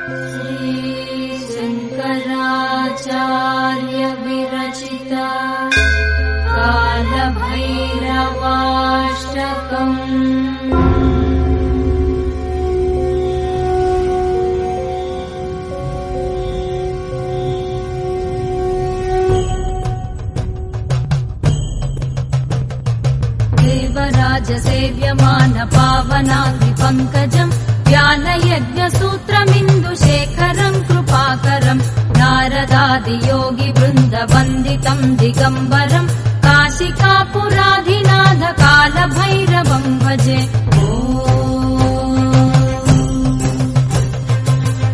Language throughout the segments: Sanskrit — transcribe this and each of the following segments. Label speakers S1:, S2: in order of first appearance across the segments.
S1: शंकराचार्य विरचिता कालभैरवाष्टकम्। देवराजसेव्यमान पावनाग्निपङ्कजम् ज्ञानयज्ञसूत्रमिन्दुशेखरम् कृपाकरम् नारदादियोगिवृन्दवन्दितम् दिगम्बरम् काशिकापुराधिनाथ कालभैरवम् भजे।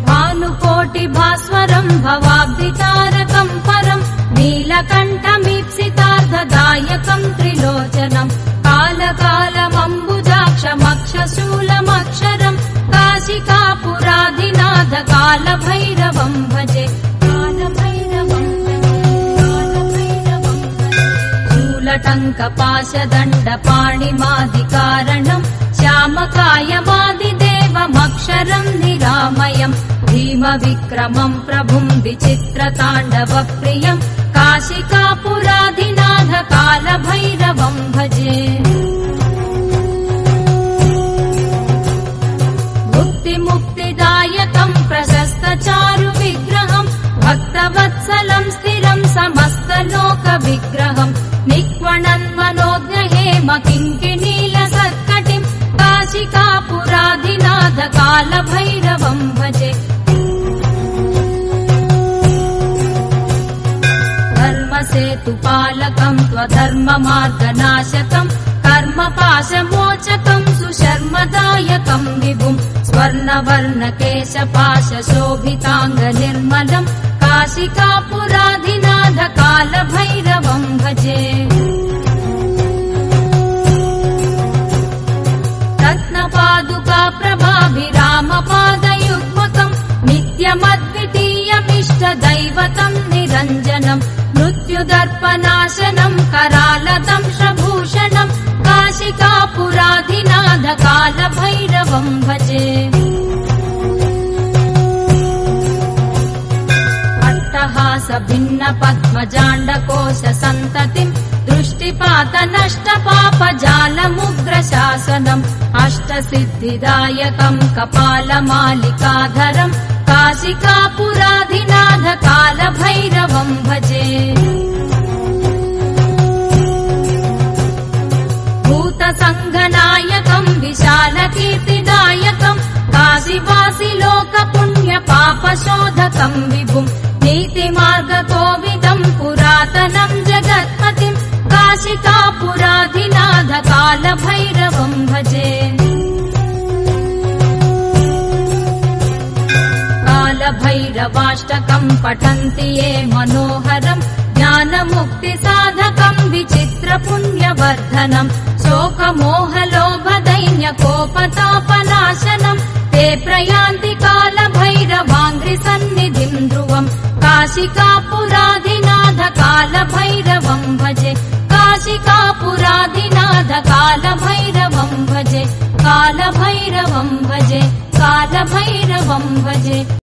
S1: भानुकोटिभास्वरम् भवाब्धितारकम् परम् नीलकण्ठमीप्सितार्धदायकम् त्रिलोचनम् कालकालमम्बुजाक्षमक्षशूलमक्षरम् काशिकापुराधिनाथ कालभैरवम् भजे। शूलटङ्कपाशदण्डपाणिमादिकारणम् श्यामकायमादिदेवमक्षरम् निरामयम् भीमविक्रमम् प्रभुम् विचित्रताण्डवप्रियम् काशिकापुराधिनाथ कालभैरवम् भजे। मुक्तिदायकम् प्रशस्तचारुविग्रहम् भक्तवत्सलम् स्थिरम् समस्तलोकविग्रहम् निक्वणन्मनोज्ञहेम किङ्किणीलसत्कटिम् काशिकापुराधिनाथ कालभैरवम् भजे। धर्मसेतुपालकम् त्वधर्ममार्गनाशकम् कर्मपाशमोचकम् सुशर्मदायकम् विभुम् स्वर्णवर्णकेशपाशशोभिताङ्गनिर्मलम् काशिकापुराधिनाथ कालभैरवम् भजे। रत्नपादुकाप्रभाभिरामपादयुग्मकम् नित्यमद्वितीयमिष्टदैवतम् निरञ्जनम् मृत्युदर्पनाशनम् करालदंशभूषणम् काशिकापुराधिनाथ कालभैरवम् भजे। अट्टहासभिन्नपद्मजाण्डकोशसन्ततिम् दृष्टिपातनष्टपापजालमुग्रशासनम् अष्टसिद्धिदायकम् कपालमालिकाधरम् काशिकापुराधिनाथ कालभैरवम् भजे। भूतसङ्घनायकम् विशालकीर्तिदायकम् काशीवासिलोकपुण्यपापशोधकम् विभुम् नीतिमार्गकोविदम् पुरातनम् जगत्पतिम् काशिकापुराधिनाथ कालभैरवम् भजे। कालभैरवाष्टकम् पठन्ति ये मनोहरम् ज्ञानमुक्तिसाधकम् विचित्रपुण्यवर्धनम् शोकमोहलोभदैन्यकोपतापनाशनम् ते प्रयान्ति कालभैरवाङ्घ्रिसन्निधिम् ध्रुवम् काशिकापुराधिनाथ कालभैरवम् भजे। काशिकापुराधिनाथ कालभैरवम् भजे। कालभैरवम् भजे। कालभैरवम् भजे।